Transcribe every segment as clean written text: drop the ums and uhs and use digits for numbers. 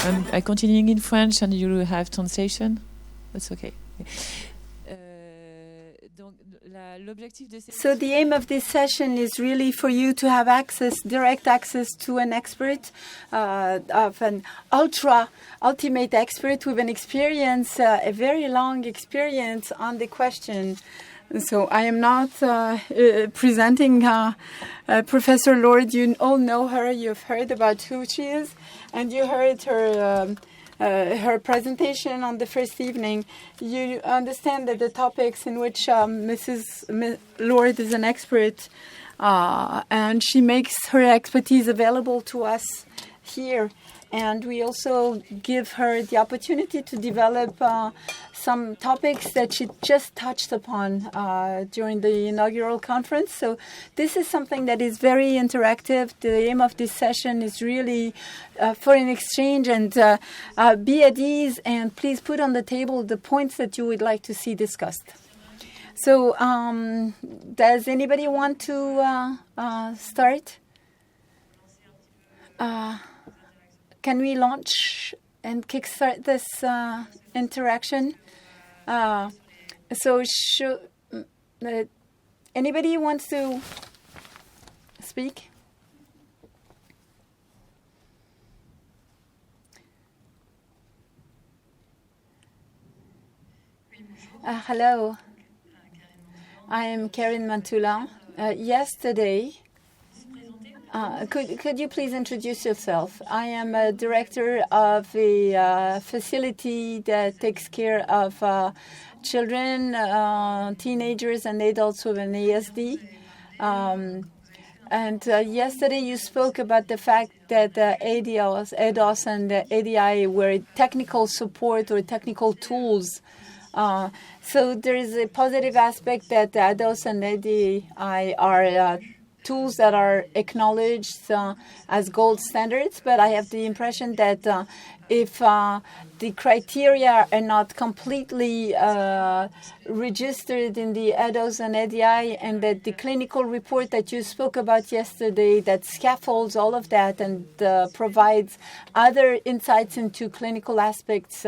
I'm continuing in French and you have translation. That's okay. So the aim of this session is really for you to have access, direct access to an expert, of an ultimate expert with an experience, a very long experience on the question. So I am not presenting Professor Lord. You all know her. You've heard about who she is, and you heard her presentation on the first evening. You understand that the topics in which Mrs. Lord is an expert, and she makes her expertise available to us here. And we also give her the opportunity to develop some topics that she just touched upon during the inaugural conference. So this is something that is very interactive. The aim of this session is really for an exchange, and be at ease, and please put on the table the points that you would like to see discussed. So does anybody want to start? Can we launch and kickstart this interaction? So anybody wants to speak? Hello. I am Karine Mantula. Yesterday, could you please introduce yourself? I am a director of a facility that takes care of children, teenagers, and adults with an ASD. And yesterday you spoke about the fact that ADOS and ADI were technical support or technical tools. So there is a positive aspect that ADOS and ADI are tools that are acknowledged as gold standards, but I have the impression that if the criteria are not completely registered in the ADOS and ADI, and that the clinical report that you spoke about yesterday that scaffolds all of that and provides other insights into clinical aspects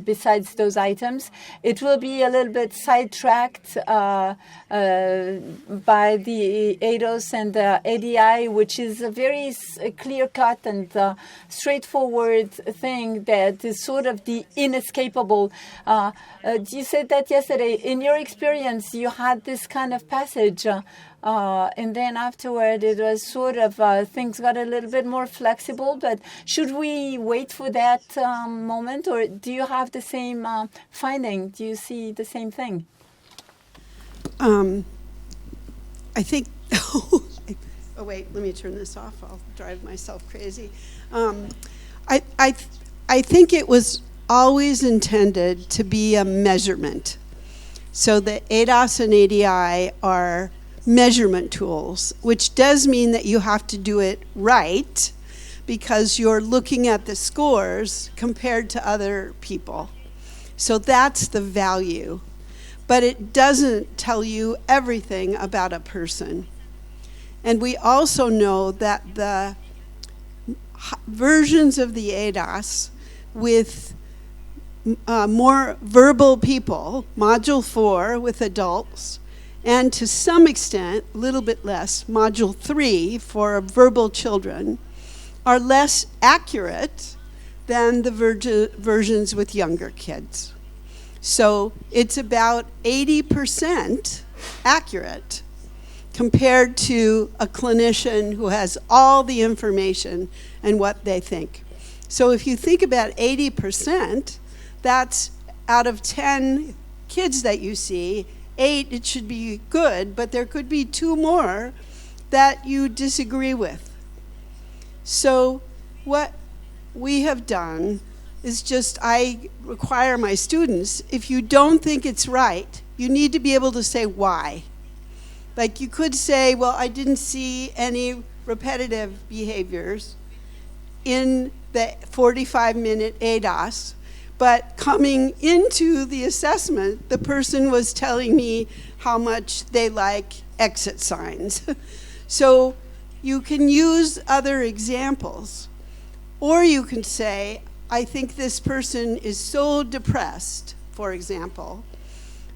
besides those items, it will be a little bit sidetracked by the ADOS and the ADI, which is a very clear-cut and straightforward thing that is sort of the inescapable. You said that yesterday. In your experience, you had this kind of passage, and then afterward it was sort of things got a little bit more flexible. But should we wait for that moment, or do you have the same finding? Do you see the same thing? I think. Oh wait, let me turn this off. I'll drive myself crazy. I think it was always intended to be a measurement. So the ADOS and ADI are measurement tools, which does mean that you have to do it right because you're looking at the scores compared to other people. So that's the value. But it doesn't tell you everything about a person. And we also know that the versions of the ADOS with more verbal people, Module 4 with adults, and to some extent, a little bit less, Module 3 for verbal children, are less accurate than the versions with younger kids. So it's about 80% accurate compared to a clinician who has all the information and what they think. So if you think about 80%, that's out of 10 kids that you see, 8, it should be good, but there could be 2 more that you disagree with. So what we have done is just, I require my students, if you don't think it's right, you need to be able to say why. Like you could say, well, I didn't see any repetitive behaviors in the 45-minute ADOS, but coming into the assessment, the person was telling me how much they like exit signs. So you can use other examples. Or you can say, I think this person is so depressed, for example,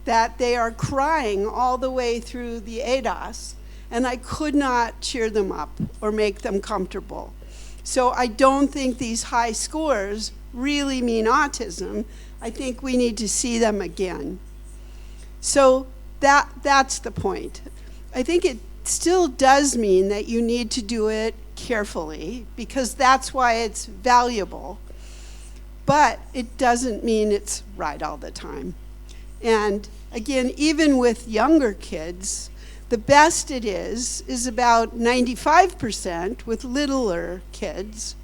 that they are crying all the way through the ADOS, and I could not cheer them up or make them comfortable. So I don't think these high scores really mean autism. I think we need to see them again. So that's the point. I think it still does mean that you need to do it carefully, because that's why it's valuable. But it doesn't mean it's right all the time. And again, even with younger kids, the best it is about 95% with littler kids,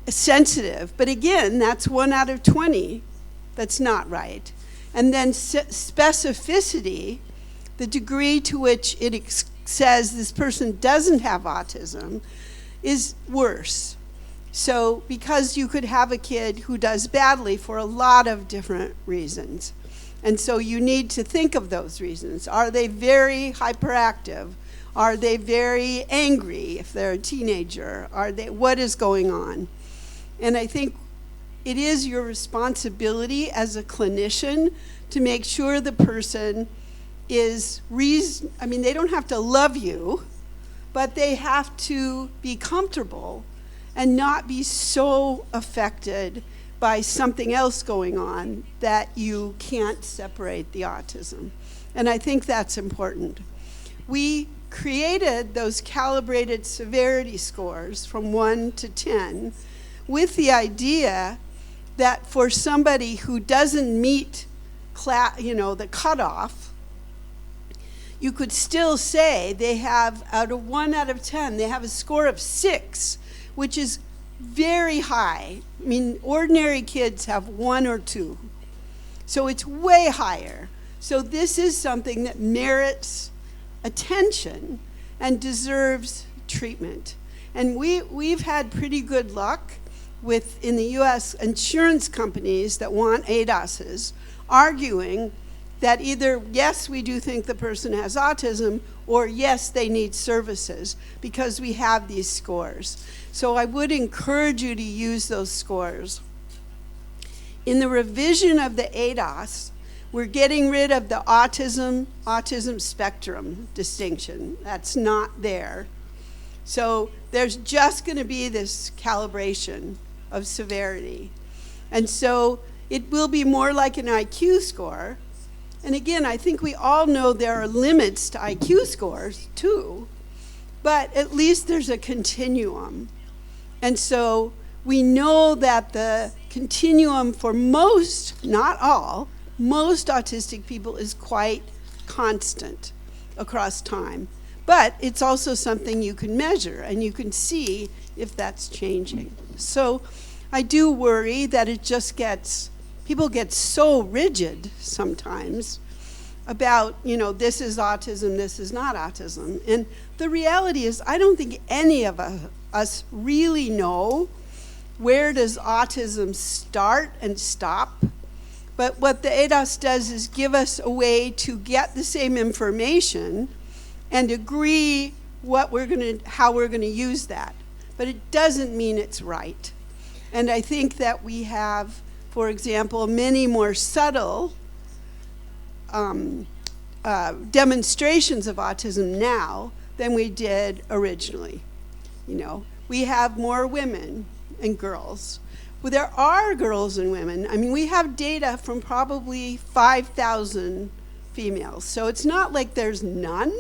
sensitive. But again, that's 1 out of 20. That's not right. And then specificity, the degree to which it says this person doesn't have autism, is worse. So because you could have a kid who does badly for a lot of different reasons. And so you need to think of those reasons. Are they very hyperactive? Are they very angry if they're a teenager? What is going on? And I think it is your responsibility as a clinician to make sure the person is they don't have to love you, but they have to be comfortable and not be so affected by something else going on that you can't separate the autism. And I think that's important. We created those calibrated severity scores from 1 to 10 with the idea that for somebody who doesn't meet the cutoff, you could still say they have, out of 1 out of 10, they have a score of 6, which is very high. I mean, ordinary kids have 1 or 2. So it's way higher. So this is something that merits attention and deserves treatment. And we've had pretty good luck with, in the US, insurance companies that want ADOSs arguing that either, yes, we do think the person has autism, or yes, they need services, because we have these scores. So I would encourage you to use those scores. In the revision of the ADOS, we're getting rid of the autism spectrum distinction. That's not there. So there's just going to be this calibration of severity. And so it will be more like an IQ score. And again, I think we all know there are limits to IQ scores too, but at least there's a continuum. And so we know that the continuum for most, not all, most autistic people is quite constant across time. But it's also something you can measure, and you can see if that's changing. So I do worry that people get so rigid sometimes about, this is autism, this is not autism. And the reality is, I don't think any of us really know where does autism start and stop. But what the ADOS does is give us a way to get the same information and agree how we're going to use that. But it doesn't mean it's right. And I think that we have, for example, many more subtle demonstrations of autism now than we did originally. We have more women and girls. Well, there are girls and women. I mean, we have data from probably 5,000 females. So it's not like there's none,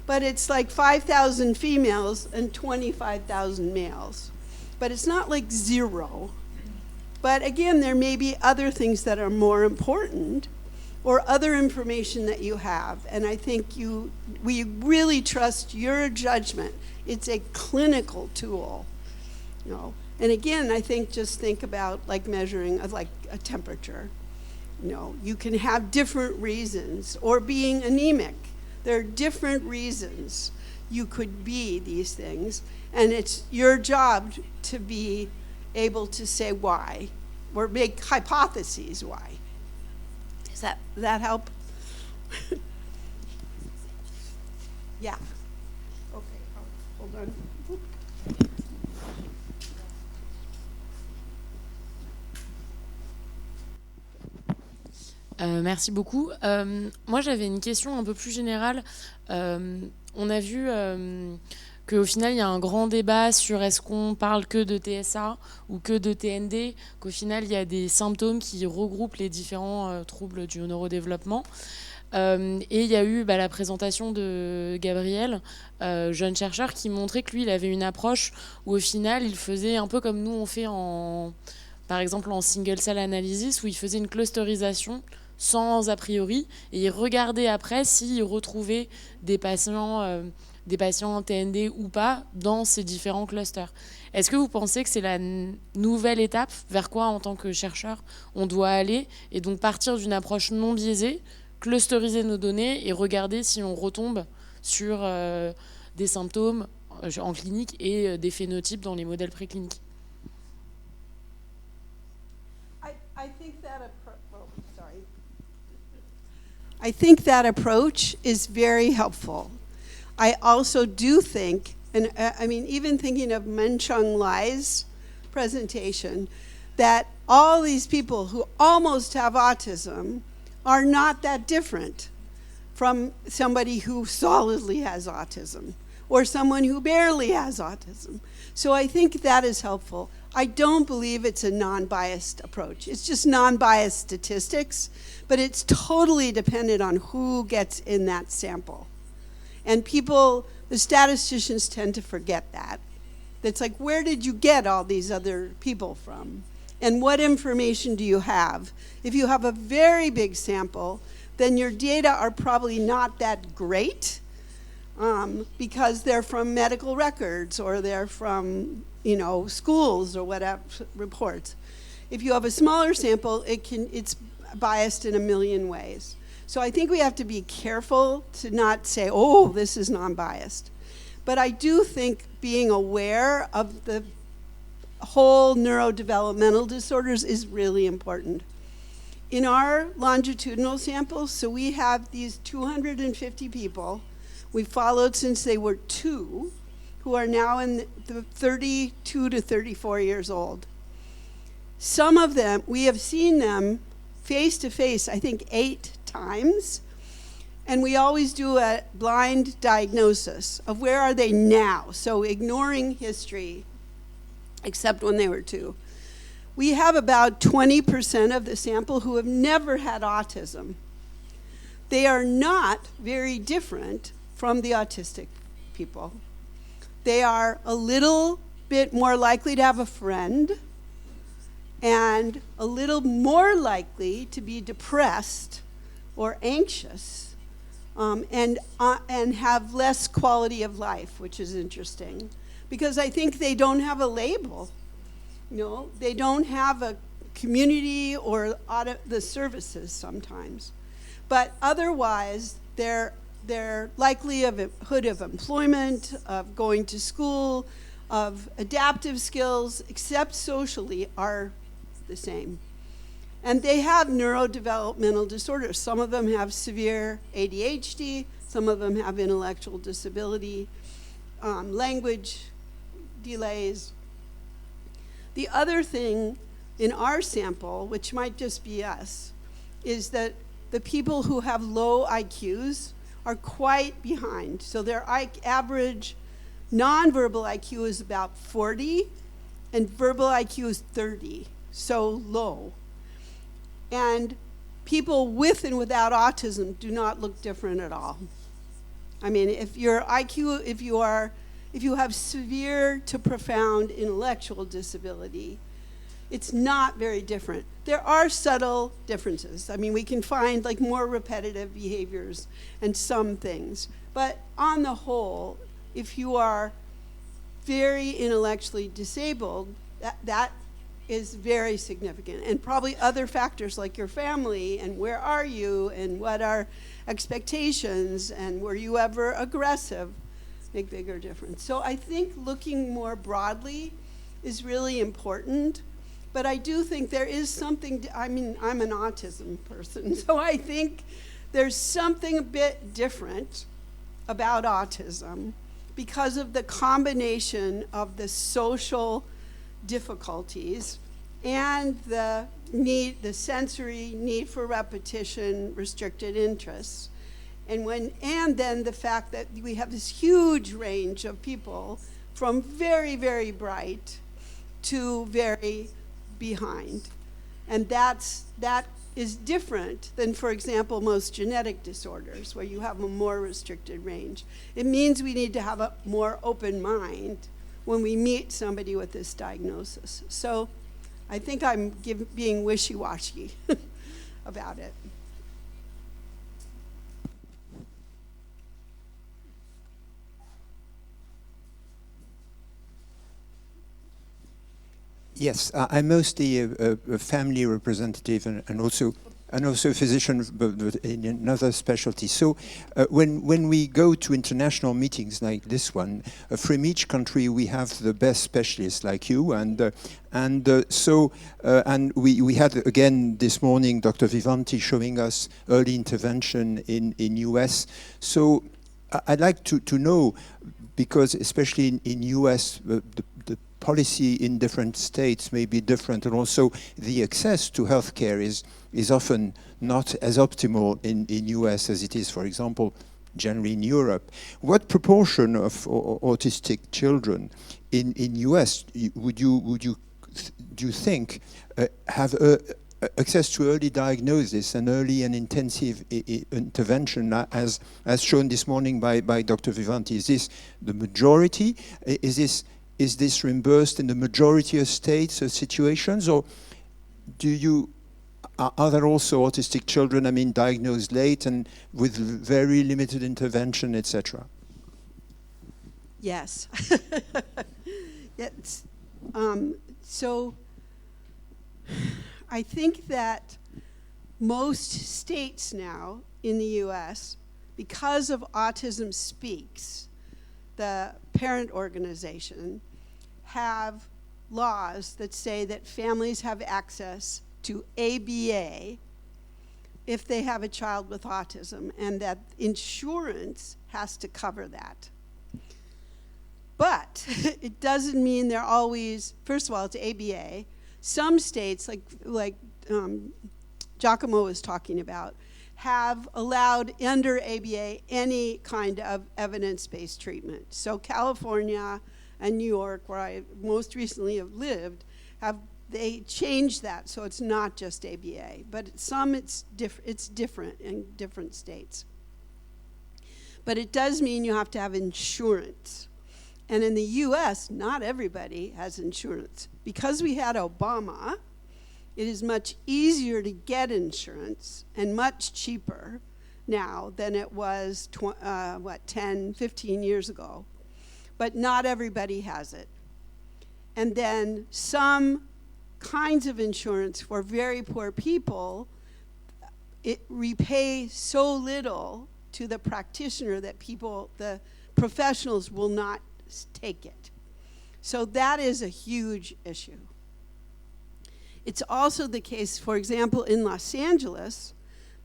but it's like 5,000 females and 25,000 males. But it's not like 0. But again, there may be other things that are more important or other information that you have. And I think we really trust your judgment. It's a clinical tool. And again, I think just think about like measuring like a temperature. You can have different reasons, or being anemic. There are different reasons you could be these things, and it's your job to be able to say why, or make hypotheses why. Does that help? Yeah. Okay, hold on. Merci beaucoup. Moi, j'avais une question un peu plus générale. On a vu qu'au final, il y a un grand débat sur est-ce qu'on parle que de TSA ou que de TND, qu'au final, il y a des symptômes qui regroupent les différents troubles du neurodéveloppement. Et il y a eu la présentation de Gabriel, jeune chercheur, qui montrait que lui, il avait une approche où au final, il faisait un peu comme nous, on fait par exemple en single cell analysis, où il faisait une clusterisation sans a priori, et il regardait après s'il retrouvait des patients TND ou pas dans ces différents clusters. Est-ce que vous pensez que c'est la nouvelle étape vers quoi, en tant que chercheur, on doit aller, et donc partir d'une approche non biaisée, clusteriser nos données et regarder si on retombe sur des symptômes en clinique et des phénotypes dans les modèles précliniques? I think that approach is very helpful. I also do think, and I mean, even thinking of Menchung Lai's presentation, that all these people who almost have autism are not that different from somebody who solidly has autism or someone who barely has autism. So I think that is helpful. I don't believe it's a non-biased approach. It's just non-biased statistics, but it's totally dependent on who gets in that sample. And the statisticians tend to forget that. It's like, where did you get all these other people from? And what information do you have? If you have a very big sample, then your data are probably not that great because they're from medical records or they're from schools or whatever reports. If you have a smaller sample, it's biased in a million ways. So I think we have to be careful to not say, oh, this is non-biased. But I do think being aware of the whole neurodevelopmental disorders is really important. In our longitudinal samples, so we have these 250 people we followed since they were 2, who are now in the 32 to 34 years old. Some of them, we have seen them face to face, I think 8 times, and we always do a blind diagnosis of where are they now, so ignoring history, except when they were 2. We have about 20% of the sample who have never had autism. They are not very different from the autistic people. They are a little bit more likely to have a friend and a little more likely to be depressed or anxious and have less quality of life, which is interesting. Because I think they don't have a label. They don't have a community or the services sometimes. But otherwise, their likelihood of employment, of going to school, of adaptive skills, except socially, are the same. And they have neurodevelopmental disorders. Some of them have severe ADHD, some of them have intellectual disability, language delays. The other thing in our sample, which might just be us, is that the people who have low IQs are quite behind. So their average nonverbal IQ is about 40, and verbal IQ is 30, so low. And people with and without autism do not look different at all. I mean, if you have severe to profound intellectual disability, it's not very different. There are subtle differences. I mean, we can find more repetitive behaviors and some things. But on the whole, if you are very intellectually disabled, that is very significant. And probably other factors like your family and where are you and what are expectations and were you ever aggressive make bigger difference. So I think looking more broadly is really important. But I do think there is something, I'm an autism person, so I think there's something a bit different about autism because of the combination of the social difficulties and the sensory need for repetition, restricted interests. And then the fact that we have this huge range of people from very, very bright to very behind. And that is different than, for example, most genetic disorders where you have a more restricted range. It means we need to have a more open mind when we meet somebody with this diagnosis. So I think I'm being wishy-washy about it. Yes, I'm mostly a family representative and also a physician, but in another specialty. So when we go to international meetings like this one, from each country we have the best specialists like you, and we had again this morning Dr. Vivanti showing us early intervention in US. So I'd like to know, because especially in US, the policy in different states may be different, and also the access to healthcare is often not as optimal in US as it is, for example, generally in Europe. What proportion of autistic children in US do you think have access to early diagnosis and early and intensive intervention, as shown this morning by Dr. Vivanti? Is this the majority? Is this reimbursed in the majority of states or situations, or are there also autistic children, diagnosed late and with very limited intervention, etc.? Yes. Yes. So I think that most states now in the US, because of Autism Speaks, the parent organization, have laws that say that families have access to ABA if they have a child with autism, and that insurance has to cover that. But it doesn't mean they're always, first of all, it's ABA. Some states, like Giacomo was talking about, have allowed under ABA any kind of evidence-based treatment. So California and New York, where I most recently have lived, they changed that so it's not just ABA. But it's different in different states. But it does mean you have to have insurance. And in the US, not everybody has insurance. Because we had Obama, it is much easier to get insurance and much cheaper now than it was 10, 15 years ago. But not everybody has it. And then some kinds of insurance for very poor people, it repay so little to the practitioner that the professionals will not take it. So that is a huge issue. It's also the case, for example, in Los Angeles,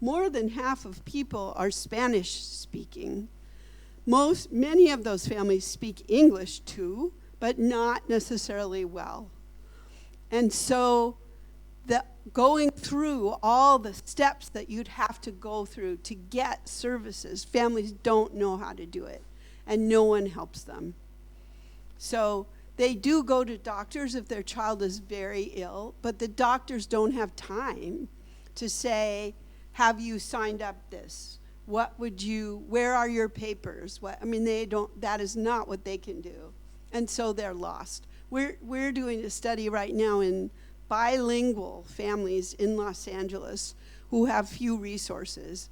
more than half of people are Spanish speaking. Many of those families speak English too, but not necessarily well. And so going through all the steps that you'd have to go through to get services, families don't know how to do it, and no one helps them. So they do go to doctors if their child is very ill, but the doctors don't have time to say, have you signed up this? Where are your papers? That is not what they can do. And so they're lost. We're doing a study right now in bilingual families in Los Angeles who have few resources.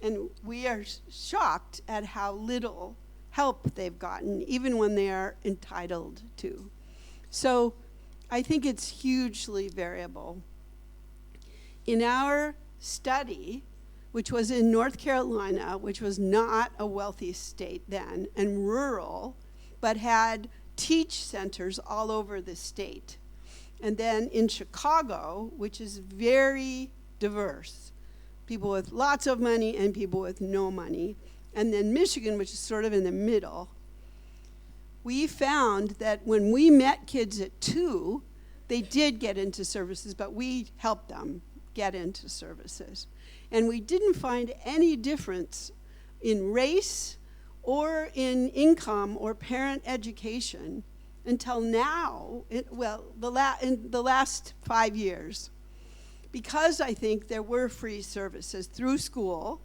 And we are shocked at how little help they've gotten, even when they are entitled to. So I think it's hugely variable. In our study, which was in North Carolina, which was not a wealthy state then, and rural, but had teach centers all over the state. And then in Chicago, which is very diverse, people with lots of money and people with no money. And then Michigan, which is sort of in the middle. we found that when we met kids at 2, they did get into services, but we helped them get into services. And we didn't find any difference in race or in income or parent education until now, in the last 5 years. Because I think there were free services through school,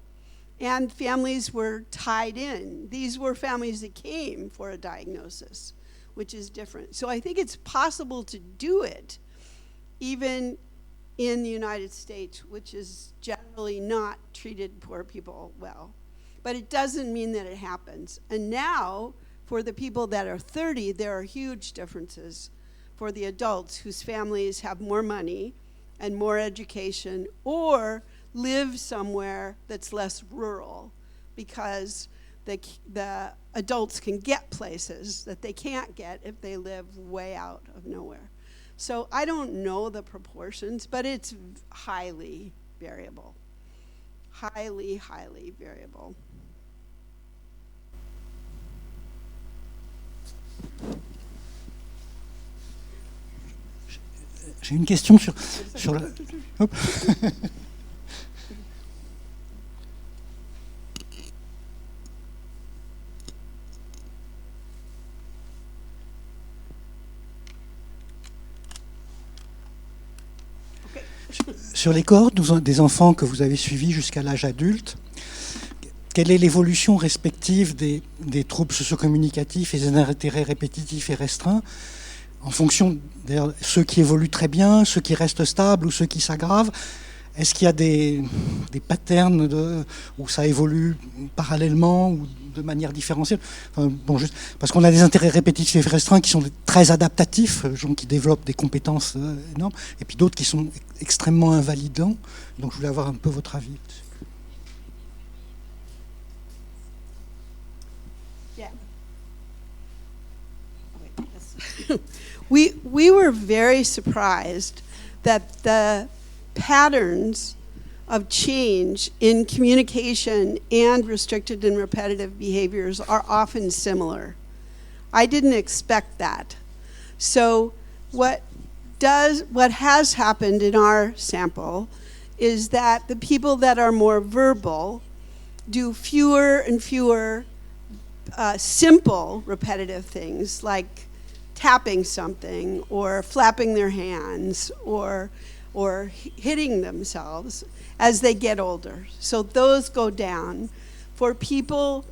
and families were tied in. These were families that came for a diagnosis, which is different. So I think it's possible to do it even in the United States, which is generally not treated poor people well. But it doesn't mean that it happens. And now, for the people that are 30, there are huge differences for the adults whose families have more money and more education, or live somewhere that's less rural, because the adults can get places that they can't get if they live way out of nowhere. So I don't know the proportions, but it's highly variable. Highly, highly variable. J'ai une question sur la... Hop. Sur les cohortes des enfants que vous avez suivis jusqu'à l'âge adulte, quelle est l'évolution respective des troubles socio-communicatifs et des intérêts répétitifs et restreints en fonction de ceux qui évoluent très bien, ceux qui restent stables ou ceux qui s'aggravent? Est-ce qu'il y a des patterns où ça évolue parallèlement ou de manière différentielle? Parce qu'on a des intérêts répétitifs et restreints qui sont très adaptatifs, gens qui développent des compétences énormes, et puis d'autres qui sont extrêmement invalidants. Donc je voulais avoir un peu votre avis. Yeah. We were very surprised that the patterns of change in communication and restricted and repetitive behaviors are often similar. I didn't expect that. So what has happened in our sample is that the people that are more verbal do fewer and fewer simple repetitive things like tapping something or flapping their hands or hitting themselves as they get older. So those go down. For people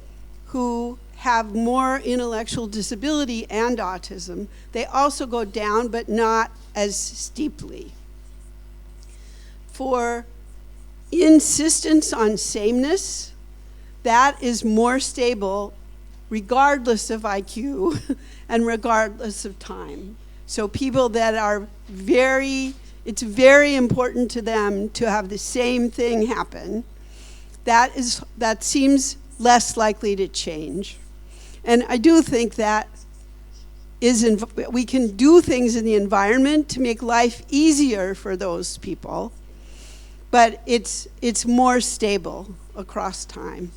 who have more intellectual disability and autism, they also go down, but not as steeply. For insistence on sameness, that is more stable regardless of IQ and regardless of time. So people that are it's very important to them to have the same thing happen. That seems less likely to change. And I do think that we can do things in the environment to make life easier for those people, but it's more stable across time.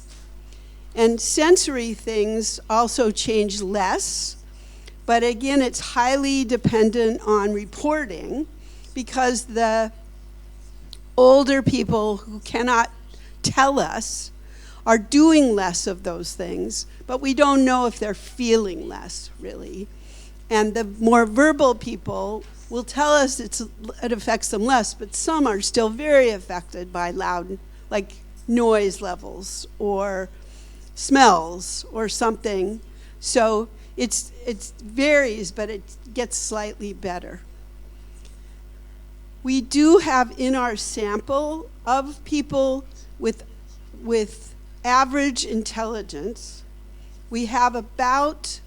And sensory things also change less, but again, it's highly dependent on reporting, because the older people who cannot tell us are doing less of those things, but we don't know if they're feeling less, really. And the more verbal people will tell us it affects them less, but some are still very affected by loud, like noise levels or smells or something. So it varies, but it gets slightly better. We do have in our sample of people with average intelligence, we have about,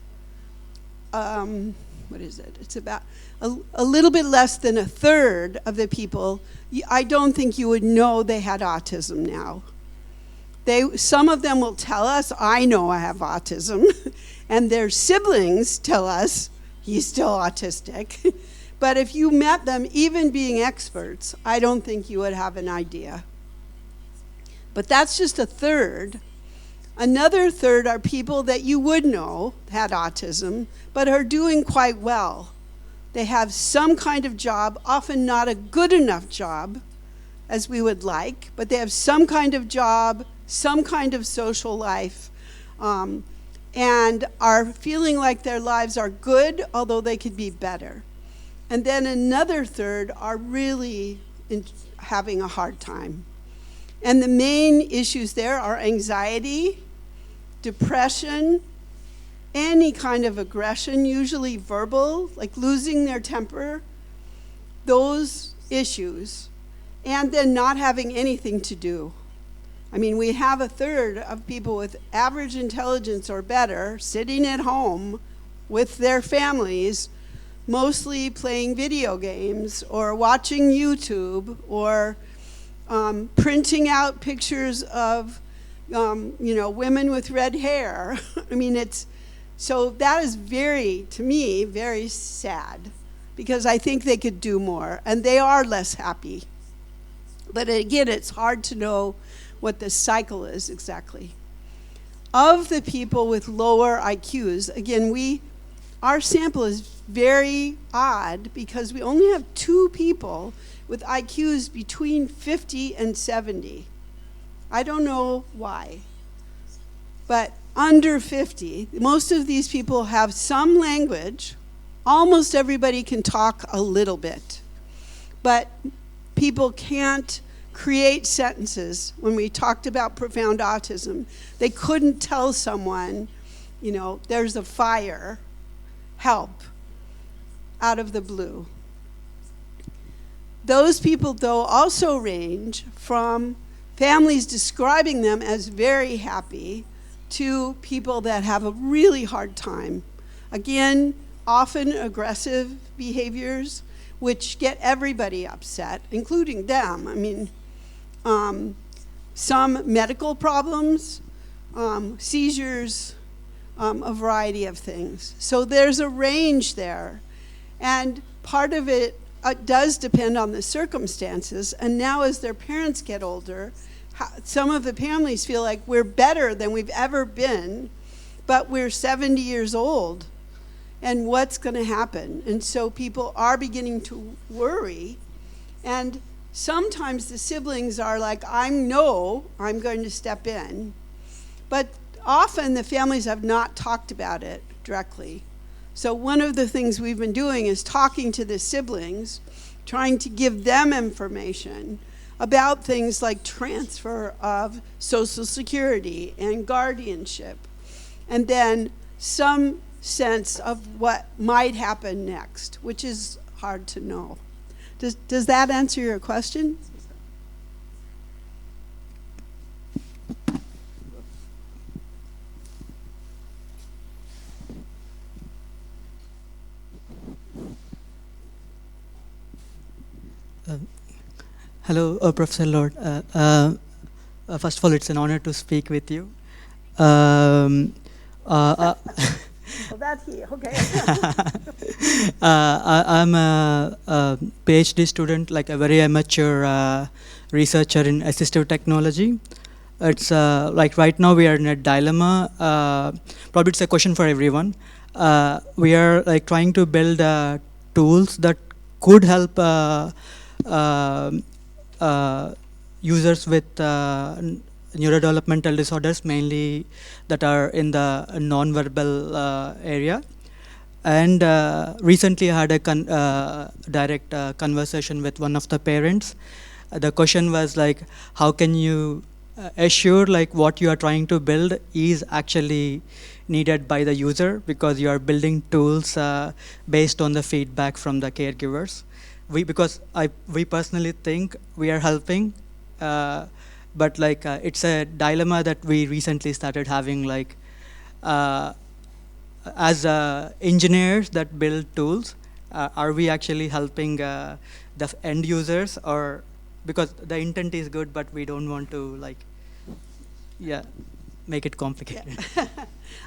It's about a little bit less than a third of the people. I don't think you would know they had autism now. Some of them will tell us, I know I have autism, and their siblings tell us, he's still autistic. But if you met them, even being experts, I don't think you would have an idea. But that's just a third. Another third are people that you would know had autism, but are doing quite well. They have some kind of job, often not a good enough job as we would like, but they have some kind of job, some kind of social life, and are feeling like their lives are good, although they could be better. And then another third are really having a hard time. And the main issues there are anxiety, depression, any kind of aggression, usually verbal, like losing their temper, those issues, and then not having anything to do. I mean, we have a third of people with average intelligence or better sitting at home with their families, mostly playing video games or watching YouTube or printing out pictures of women with red hair. I mean, so that is to me, very sad, because I think they could do more, and they are less happy. But again, it's hard to know what the cycle is exactly. Of the people with lower IQs, again, our sample is very odd because we only have 2 people with IQs between 50 and 70. I don't know why. But under 50, most of these people have some language. Almost everybody can talk a little bit. But people can't create sentences. When we talked about profound autism, they couldn't tell someone, there's a fire, help, out of the blue. Those people, though, also range from families describing them as very happy to people that have a really hard time. Again, often aggressive behaviors, which get everybody upset, including them. I mean, some medical problems, seizures, a variety of things. So there's a range there. And part of it does depend on the circumstances. And now as their parents get older, some of the families feel like we're better than we've ever been, but we're 70 years old. And what's going to happen? And so people are beginning to worry. And sometimes the siblings are like, I'm going to step in. But often the families have not talked about it directly. So one of the things we've been doing is talking to the siblings, trying to give them information about things like transfer of Social Security and guardianship, and then some sense of what might happen next, which is hard to know. Does that answer your question? Hello, Professor Lord. First of all, it's an honor to speak with you. Well, that's he, okay. I'm a PhD student, like a very amateur researcher in assistive technology. It's like right now we are in a dilemma. Probably it's a question for everyone. We are like trying to build tools that could help users with neurodevelopmental disorders, mainly that are in the non-verbal area. And recently I had a direct conversation with one of the parents. The question was like, how can you assure like what you are trying to build is actually needed by the user, because you are building tools based on the feedback from the caregivers. We personally think we are helping, but like it's a dilemma that we recently started having, like as engineers that build tools, are we actually helping the end users, or because the intent is good but we don't want to like make it complicated. Yeah.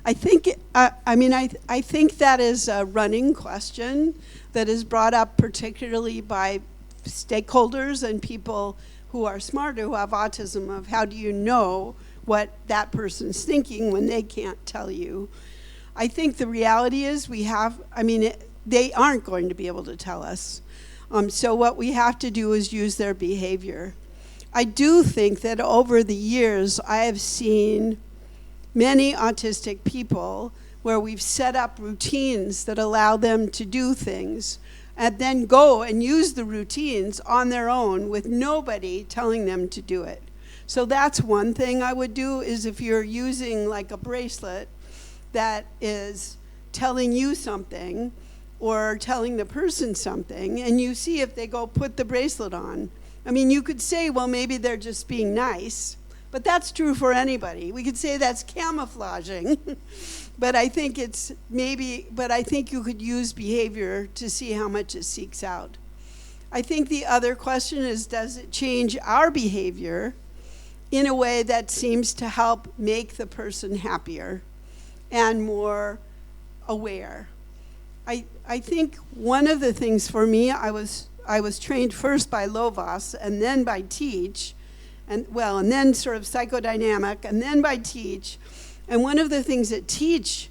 I think I think that is a running question that is brought up particularly by stakeholders and people who are smarter, who have autism, of how do you know what that person's thinking when they can't tell you. I think the reality is they aren't going to be able to tell us. So what we have to do is use their behavior. I do think that over the years, I have seen many autistic people where we've set up routines that allow them to do things and then go and use the routines on their own with nobody telling them to do it. So that's one thing I would do, is if you're using like a bracelet that is telling you something or telling the person something, and you see if they go put the bracelet on. I mean, you could say, well, maybe they're just being nice, but that's true for anybody. We could say that's camouflaging, but I think you could use behavior to see how much it seeks out. I think the other question is, does it change our behavior in a way that seems to help make the person happier and more aware? I think one of the things for me, I was trained first by Lovaas and then by Teach, and then sort of psychodynamic, and then by Teach. And one of the things that Teach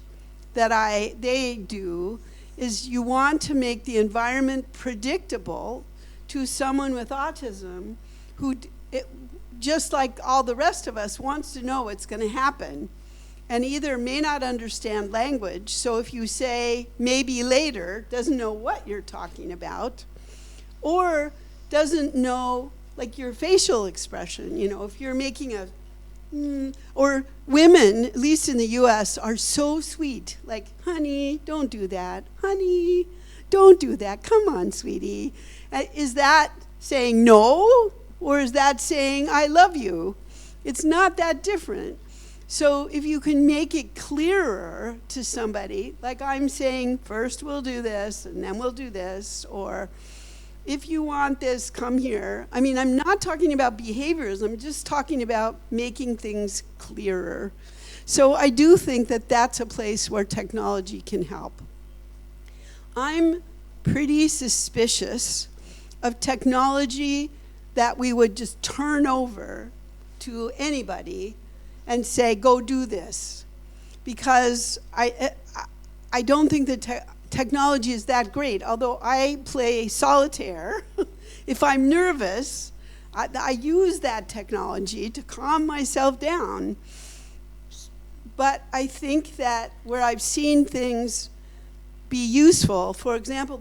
that they do is you want to make the environment predictable to someone with autism who, just like all the rest of us, wants to know what's going to happen, and either may not understand language, so if you say maybe later, doesn't know what you're talking about, or doesn't know like your facial expression. If you're making or women, at least in the US, are so sweet, like, honey, don't do that, honey, don't do that, come on, sweetie. Is that saying no, or is that saying I love you? It's not that different. So if you can make it clearer to somebody, like I'm saying, first we'll do this, and then we'll do this, or if you want this, come here. I mean, I'm not talking about behaviors, I'm just talking about making things clearer. So I do think that that's a place where technology can help. I'm pretty suspicious of technology that we would just turn over to anybody and say, go do this. Because I don't think that technology is that great. Although I play solitaire, if I'm nervous, I use that technology to calm myself down. But I think that where I've seen things be useful, for example,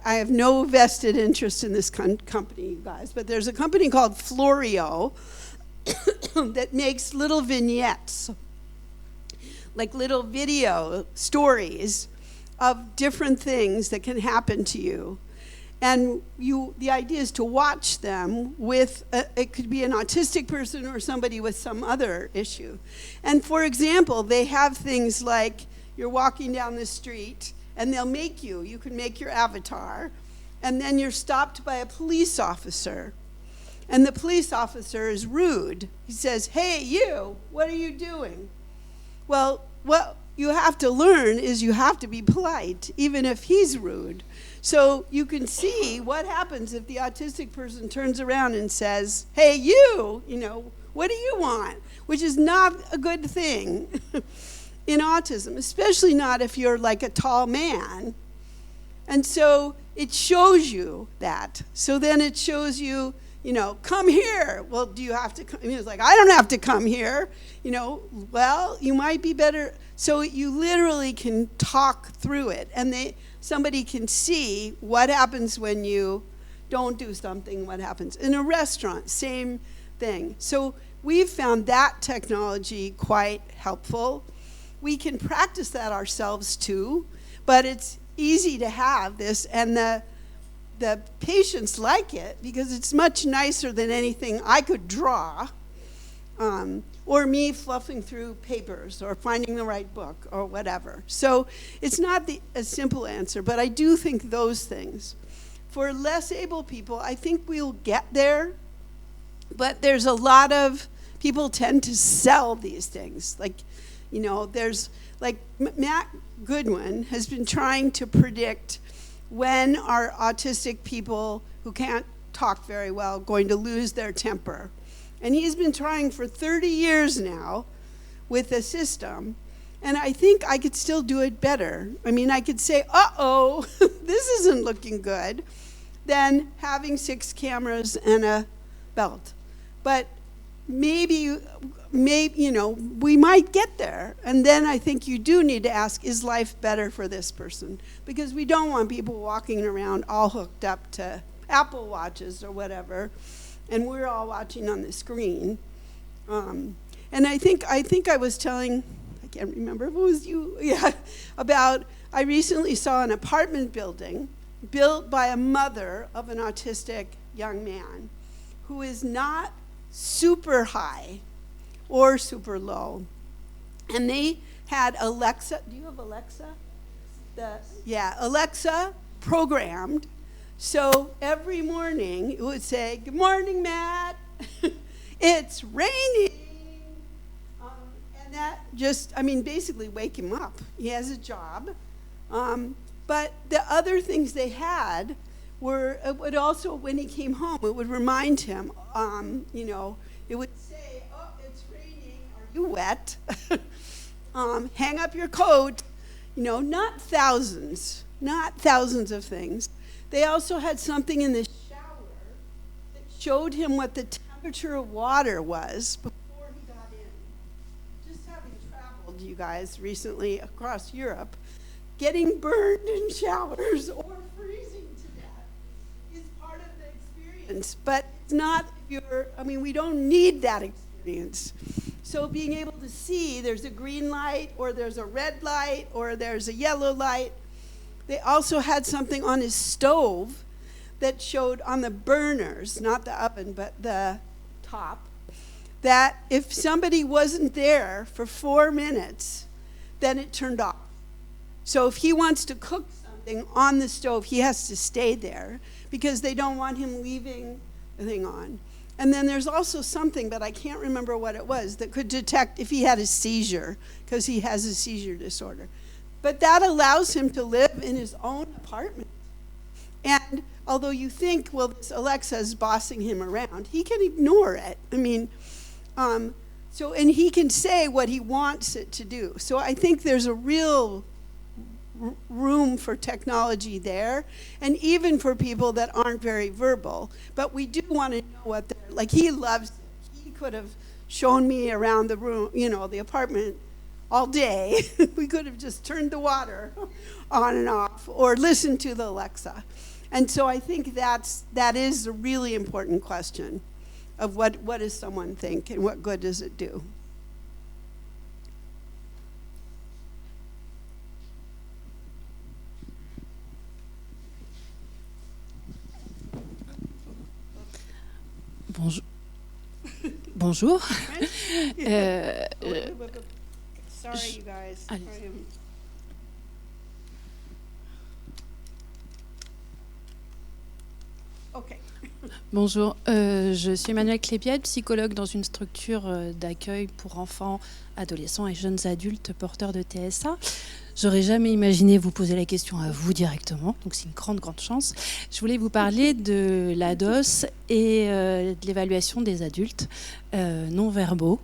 I have no vested interest in this company, you guys, but there's a company called Florio that makes little vignettes, like little video stories of different things that can happen to you. And the idea is to watch them with, it could be an autistic person or somebody with some other issue. And for example, they have things like you're walking down the street and you can make your avatar, and then you're stopped by a police officer. And the police officer is rude. He says, hey, you, what are you doing? Well, what you have to learn is you have to be polite, even if he's rude. So you can see what happens if the autistic person turns around and says, hey, you, what do you want? Which is not a good thing in autism, especially not if you're like a tall man. And so it shows you that. So then it shows you, come here. Well, do you have to come? I mean, it's like, I don't have to come here. Well, you might be better. So you literally can talk through it. And somebody can see what happens when you don't do something, what happens. In a restaurant, same thing. So we've found that technology quite helpful. We can practice that ourselves too, but it's easy to have this, and the patients like it because it's much nicer than anything I could draw, or me fluffing through papers or finding the right book or whatever. So it's not a simple answer, but I do think those things. For less able people, I think we'll get there, but there's a lot of people tend to sell these things. There's Matt Goodwin has been trying to predict when are autistic people who can't talk very well going to lose their temper. And he's been trying for 30 years now with a system. And I think I could still do it better. I mean, I could say, uh-oh, this isn't looking good, than having 6 cameras and a belt. But maybe, you know, we might get there. And then I think you do need to ask, is life better for this person? Because we don't want people walking around all hooked up to Apple Watches or whatever, and we're all watching on the screen. And I think I was telling, I can't remember if it was you, yeah, about, I recently saw an apartment building built by a mother of an autistic young man who is not super high or super low. And they had Alexa, do you have Alexa? Alexa programmed. So every morning it would say, "Good morning, Matt. It's raining." And that just, I mean, basically wake him up. He has a job. But the other things they had were, it would also, when he came home, it would remind him, you know, it would say, "Oh, it's raining. Are you wet? Hang up your coat." You know, not thousands of things. They also had something in the shower that showed him what the temperature of water was before he got in. Just having traveled, you guys, recently across Europe, getting burned in showers or freezing to death is part of the experience. But it's not, we don't need that experience. So being able to see there's a green light or there's a red light or there's a yellow light. They also had something on his stove that showed on the burners, not the oven, but the top, that if somebody wasn't there for 4 minutes, then it turned off. So if he wants to cook something on the stove, he has to stay there because they don't want him leaving the thing on. And then there's also something, but I can't remember what it was, that could detect if he had a seizure, because he has a seizure disorder. But that allows him to live in his own apartment. And although you think, well, this Alexa is bossing him around, he can ignore it. And he can say what he wants it to do. So I think there's a real room for technology there, and even for people that aren't very verbal. But we do want to know what they're, like, he loves it. He could have shown me around the room, the apartment all day. We could have just turned the water on and off or listened to the Alexa. And so I think that is a really important question of what does someone think and what good does it do? Bonjour. Sorry, you guys. Okay. Bonjour, je suis Emmanuelle Clépiade, psychologue dans une structure d'accueil pour enfants, adolescents et jeunes adultes porteurs de TSA. J'aurais jamais imaginé vous poser la question à vous directement, donc c'est une grande chance. Je voulais vous parler de la DOS et de l'évaluation des adultes non-verbaux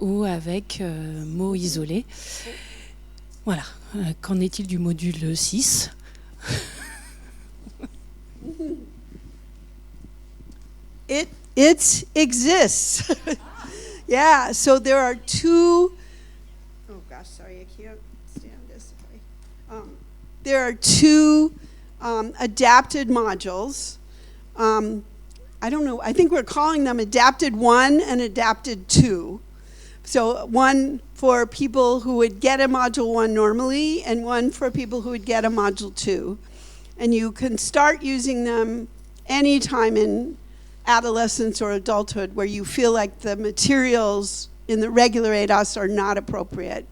ou avec mots isolés. Voilà, qu'en est-il du module 6 ? It exists. Yeah, so there are two, oh gosh, sorry, I can't stand this. There are two adapted modules. I don't know, I think we're calling them Adapted 1 and Adapted 2. So one for people who would get a Module 1 normally, and one for people who would get a Module 2. And you can start using them anytime in adolescence or adulthood where you feel like the materials in the regular ADOS are not appropriate.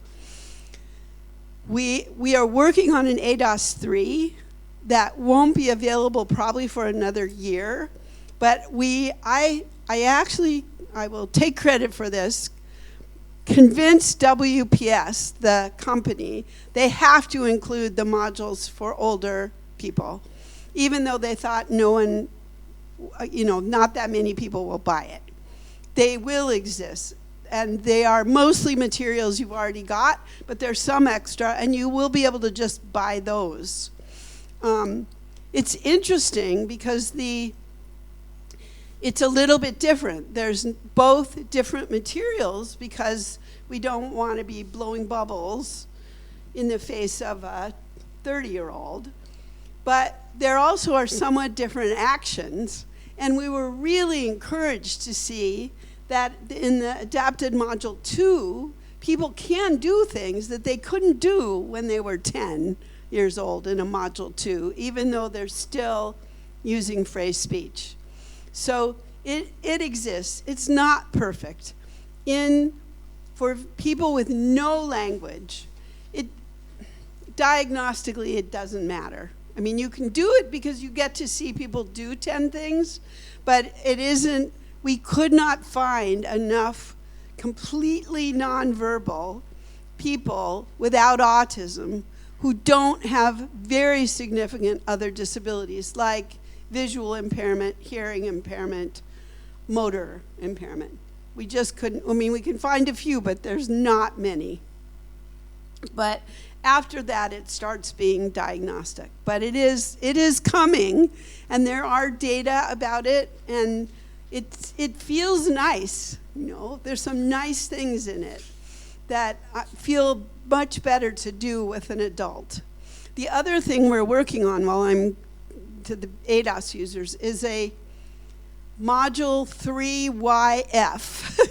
We are working on an ADOS 3 that won't be available probably for another year, but I will take credit for this, convinced WPS, the company, they have to include the modules for older people, even though they thought no one, not that many people will buy it. they will exist. And they are mostly materials you've already got, but there's some extra, and you will be able to just buy those. It's interesting because it's a little bit different. There's both different materials because we don't want to be blowing bubbles in the face of a 30-year-old. But there also are somewhat different actions, and we were really encouraged to see that in the adapted module 2, people can do things that they couldn't do when they were 10 years old in a module 2, even though they're still using phrase speech. So it exists. It's not perfect. For people with no language, diagnostically it doesn't matter. I mean, you can do it because you get to see people do 10 things, but it isn't. We could not find enough completely nonverbal people without autism who don't have very significant other disabilities like visual impairment, hearing impairment, motor impairment. We just couldn't, I mean, we can find a few, but there's not many. But after that, it starts being diagnostic. But it is coming, and there are data about it, and it feels nice, you know. There's some nice things in it that feel much better to do with an adult. The other thing we're working on while I'm to the ADAS users is a module 3YF,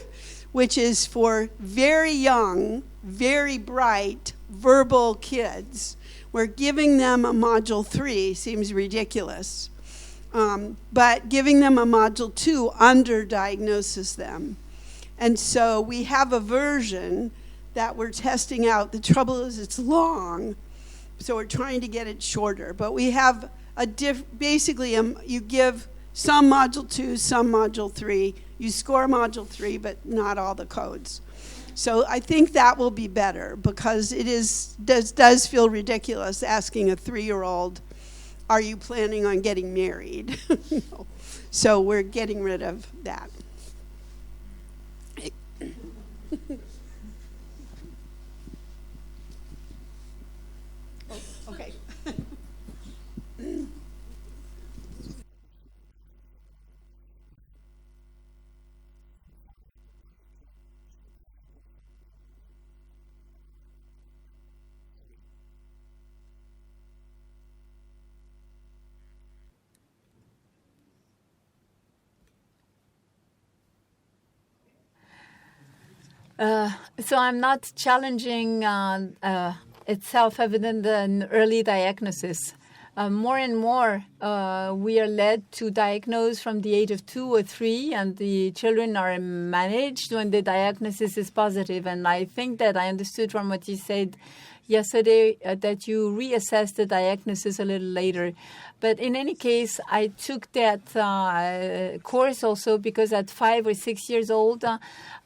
which is for very young, very bright, verbal kids. We're giving them a module 3 seems ridiculous. But giving them a module 2 underdiagnoses them. And so we have a version that we're testing out. The trouble is it's long, so we're trying to get it shorter. But we have basically you give some module 2, some module 3. You score module 3, but not all the codes. So I think that will be better because it does feel ridiculous asking a 3-year-old, are you planning on getting married? No. So we're getting rid of that. Okay. So I'm not challenging it's self-evident in early diagnosis. More and more, we are led to diagnose from the age of 2 or 3, and the children are managed when the diagnosis is positive. And I think that I understood from what you said yesterday that you reassess the diagnosis a little later. But in any case, I took that course also because at 5 or 6 years old,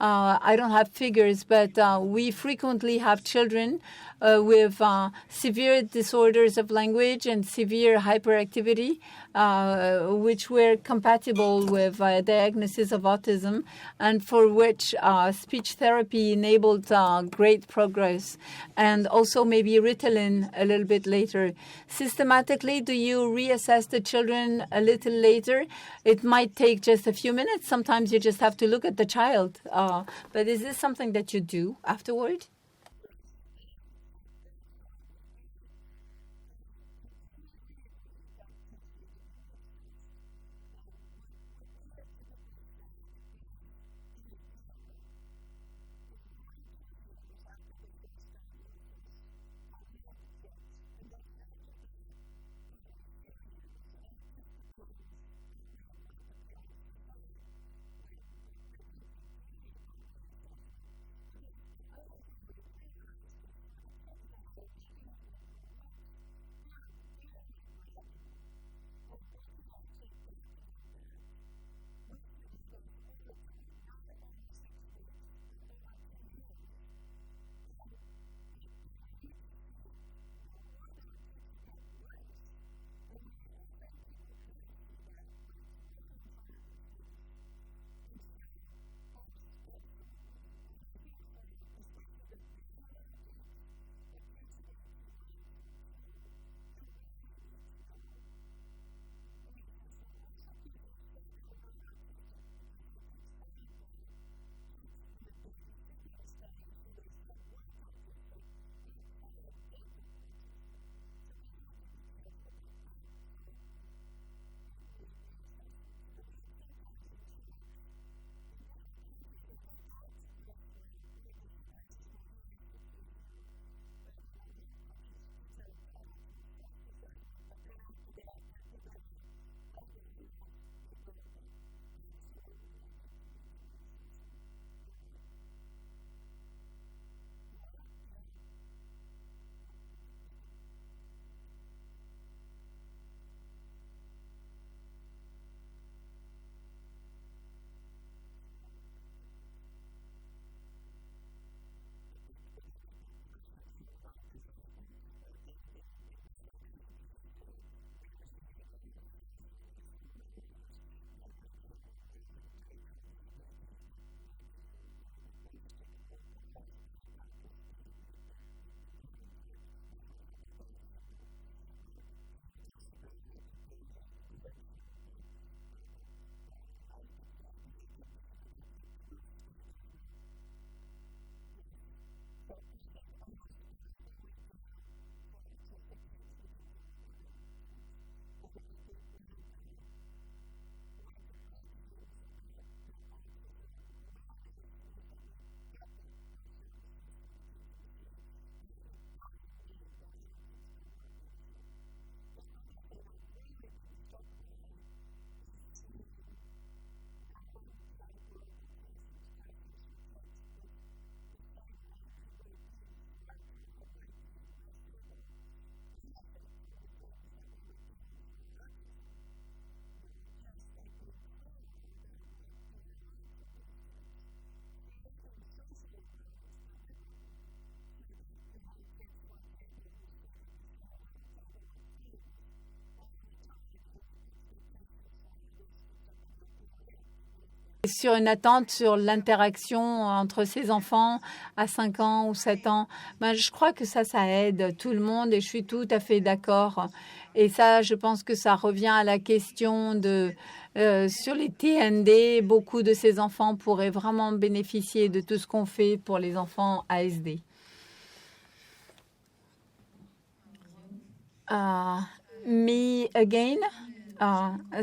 I don't have figures, but we frequently have children with severe disorders of language and severe hyperactivity, which were compatible with diagnosis of autism, and for which speech therapy enabled great progress, and also maybe Ritalin a little bit later. Systematically, do you reassess the children a little later? It might take just a few minutes. Sometimes you just have to look at the child. But is this something that you do afterward? Sur une attente sur l'interaction entre ces enfants à 5 ans ou 7 ans, ben, je crois que ça aide tout le monde et je suis tout à fait d'accord. Et ça, je pense que ça revient à la question de sur les TND, beaucoup de ces enfants pourraient vraiment bénéficier de tout ce qu'on fait pour les enfants ASD. Me again,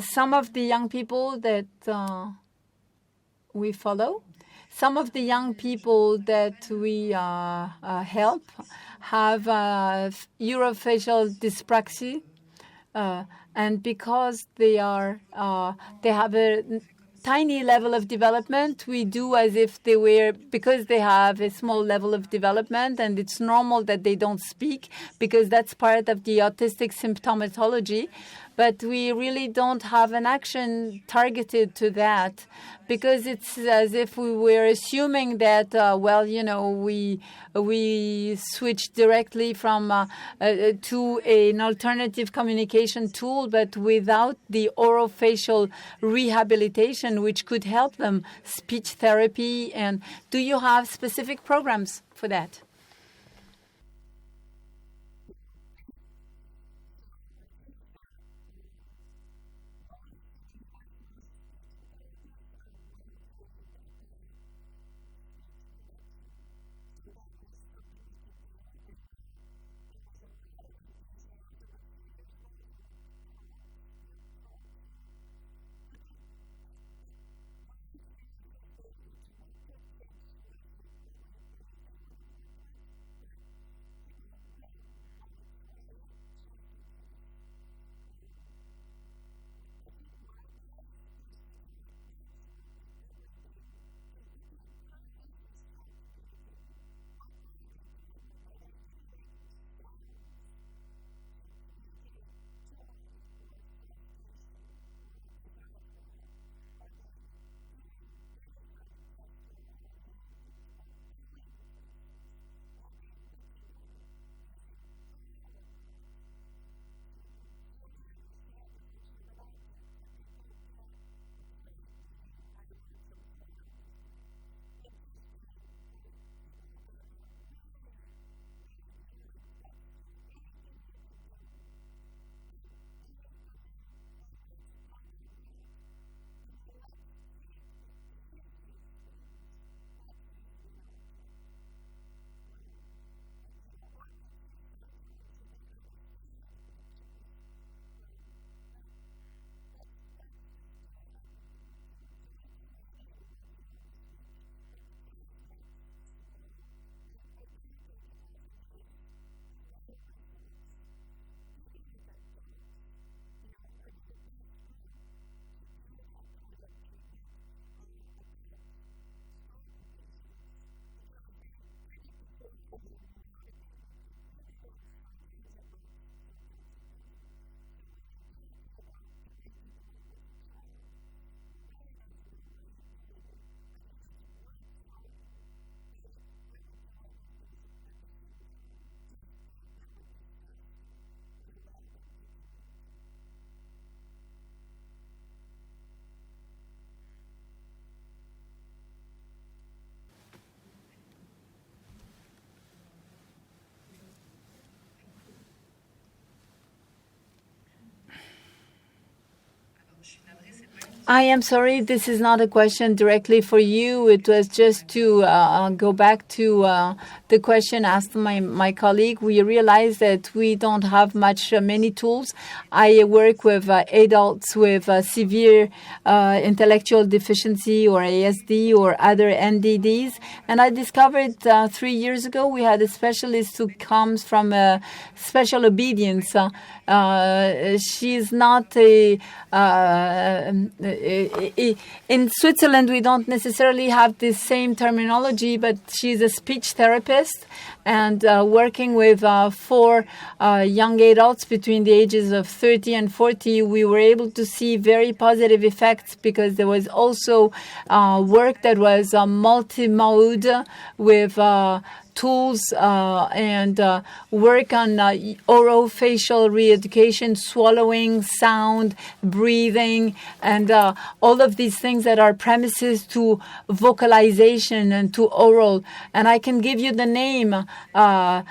some of the young people that we follow, some of the young people that we help have orofacial dyspraxia, and because they have a tiny level of development, we do as if they were, because they have a small level of development, and it's normal that they don't speak because that's part of the autistic symptomatology. But we really don't have an action targeted to that because it's as if we were assuming that, we switch directly from to an alternative communication tool, but without the orofacial rehabilitation, which could help them, speech therapy. And do you have specific programs for that? I am sorry, this is not a question directly for you. It was just to go back to the question asked my colleague. We realize that we don't have many tools. I work with adults with severe intellectual deficiency or ASD or other NDDs. And I discovered 3 years ago we had a specialist who comes from special obedience. She's not in Switzerland, we don't necessarily have the same terminology, but she's a speech therapist. and working with 4 young adults between the ages of 30 and 40, we were able to see very positive effects because there was also work that was multi-mode with tools and work on orofacial re-education, swallowing, sound, breathing, and all of these things that are premises to vocalization and to oral. And I can give you the name. I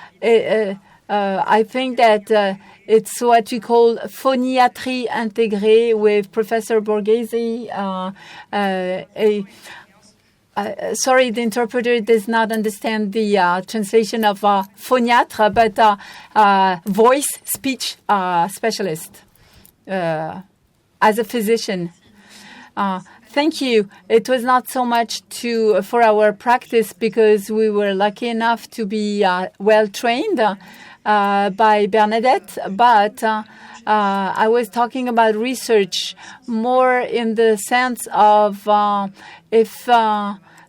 think that it's what we call phoniatrie intégrée with Professor Borghese. Sorry, the interpreter does not understand the translation of phoniatre, but voice speech specialist as a physician. Thank you. It was not so much for our practice because we were lucky enough to be well trained by Bernadette, but I was talking about research more in the sense of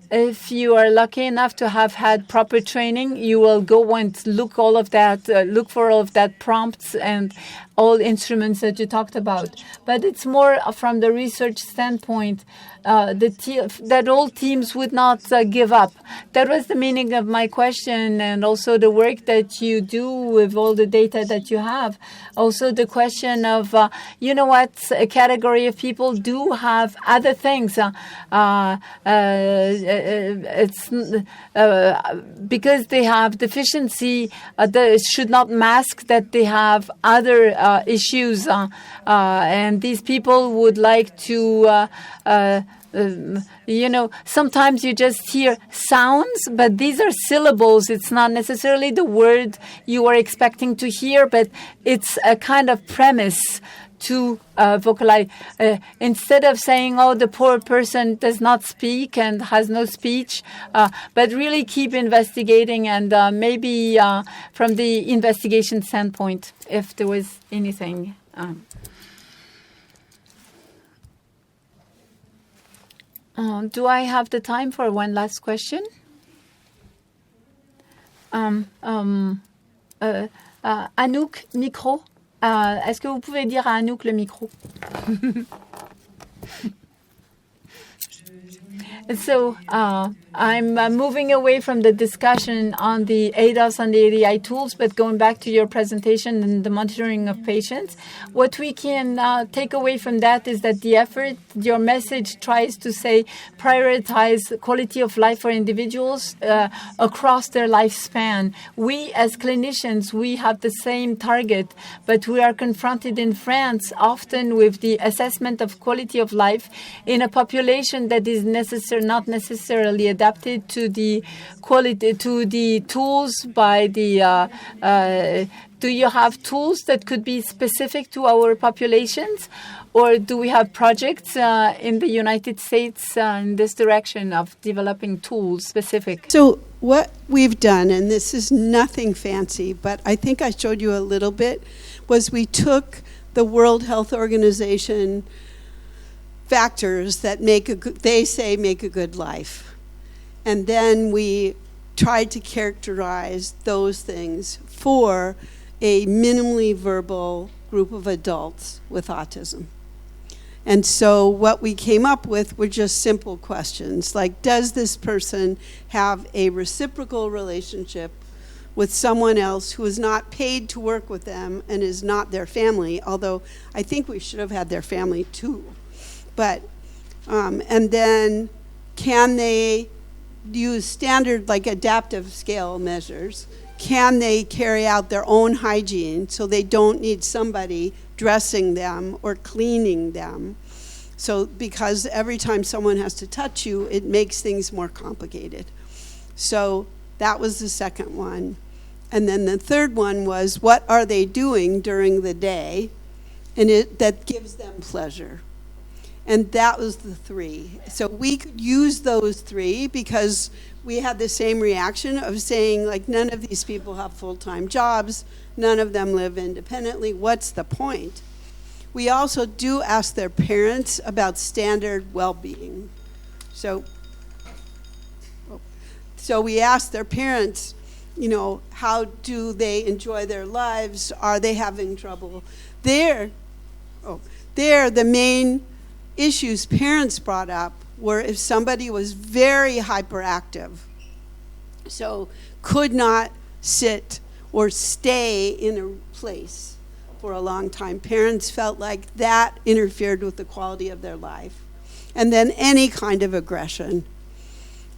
if you are lucky enough to have had proper training, you will go and look for all of that prompts and all instruments that you talked about. But it's more from the research standpoint that all teams would not give up. That was the meaning of my question, and also the work that you do with all the data that you have. Also the question of, you know what, a category of people do have other things. It's because they have deficiency, they should not mask that they have other issues, and these people would like to sometimes you just hear sounds, but these are syllables. It's not necessarily the word you are expecting to hear, but it's a kind of premise to vocalize. Instead of saying, oh, the poor person does not speak and has no speech, but really keep investigating and maybe from the investigation standpoint, if there was anything. Do I have the time for one last question? Anouk, micro. Est-ce que vous pouvez dire à Anouk le micro? So I'm moving away from the discussion on the ADOS and the ADI tools, but going back to your presentation and the monitoring of patients. What we can take away from that is that the effort, your message tries to say prioritize quality of life for individuals across their lifespan. We as clinicians, we have the same target, but we are confronted in France often with the assessment of quality of life in a population that is not necessarily adapted to the quality, to the tools by the. Do you have tools that could be specific to our populations, or do we have projects in the United States in this direction of developing tools specific? So what we've done, and this is nothing fancy, but I think I showed you a little bit, was we took the World Health Organization factors that make a good life. And then we tried to characterize those things for a minimally verbal group of adults with autism. And so what we came up with were just simple questions, like, does this person have a reciprocal relationship with someone else who is not paid to work with them and is not their family, although I think we should have had their family too. But, and then can they use standard, like adaptive scale measures? Can they carry out their own hygiene so they don't need somebody dressing them or cleaning them? So, because every time someone has to touch you, it makes things more complicated. So that was the second one. And then the third one was, what are they doing during the day and that gives them pleasure? And that was the 3. So we could use those 3 because we had the same reaction of saying, like, none of these people have full-time jobs, none of them live independently, what's the point? We also do ask their parents about standard well-being. So we asked their parents, you know, how do they enjoy their lives? Are they having trouble? There, the main issues parents brought up were if somebody was very hyperactive, so could not sit or stay in a place for a long time. Parents felt like that interfered with the quality of their life. And then any kind of aggression.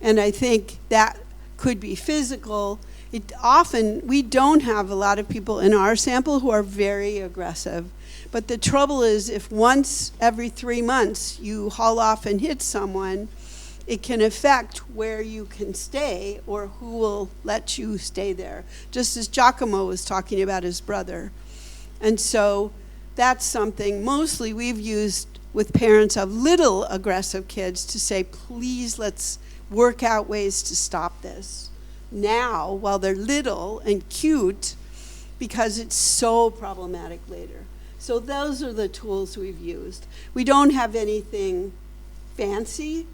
And I think that could be physical. We don't have a lot of people in our sample who are very aggressive. But the trouble is, if once every 3 months you haul off and hit someone, it can affect where you can stay or who will let you stay there, just as Giacomo was talking about his brother. And so that's something mostly we've used with parents of little aggressive kids to say, please, let's work out ways to stop this now while they're little and cute, because it's so problematic later. So those are the tools we've used. We don't have anything fancy,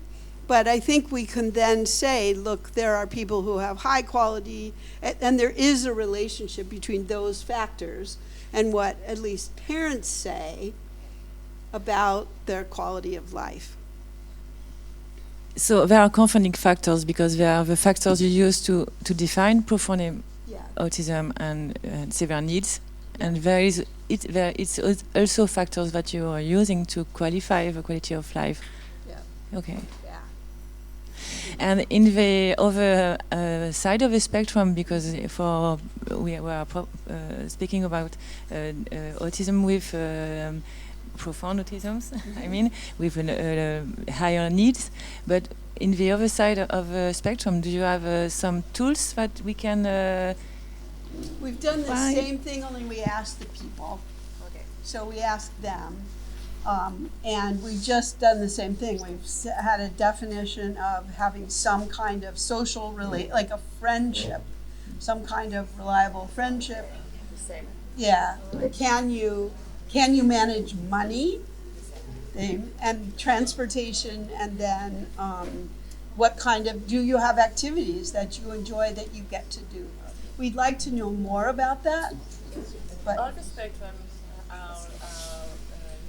but I think we can then say, look, there are people who have high quality, and there is a relationship between those factors and what at least parents say about their quality of life. So there are confounding factors because there are the factors you use to define profound autism and severe needs, and it's also factors that you are using to qualify the quality of life. Yeah. Okay. Yeah. And in the other side of the spectrum, because we were speaking about autism with profound autisms, I mean, with higher needs. But in the other side of the spectrum, do you have some tools that we can... We've done the same thing, only we asked the people. Okay. So we asked them, and we've just done the same thing. We've had a definition of having some kind of social like a friendship, some kind of reliable friendship. Same. Yeah. Can you manage money and transportation, and then what kind of, do you have activities that you enjoy that you get to do? We'd like to know more about that. But all the spectrums are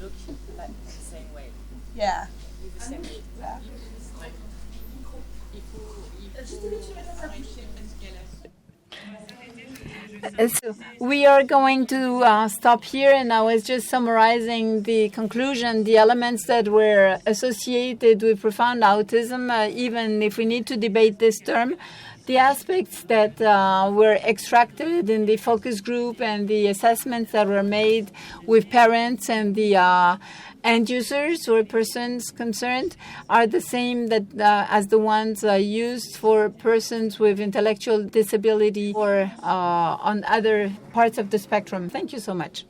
looked like the same way. Yeah. With the same need. Yeah. So we are going to stop here, and I was just summarizing the conclusion, the elements that were associated with profound autism, even if we need to debate this term. The aspects that were extracted in the focus group and the assessments that were made with parents and the end users or persons concerned are the same that as the ones used for persons with intellectual disability or on other parts of the spectrum. Thank you so much.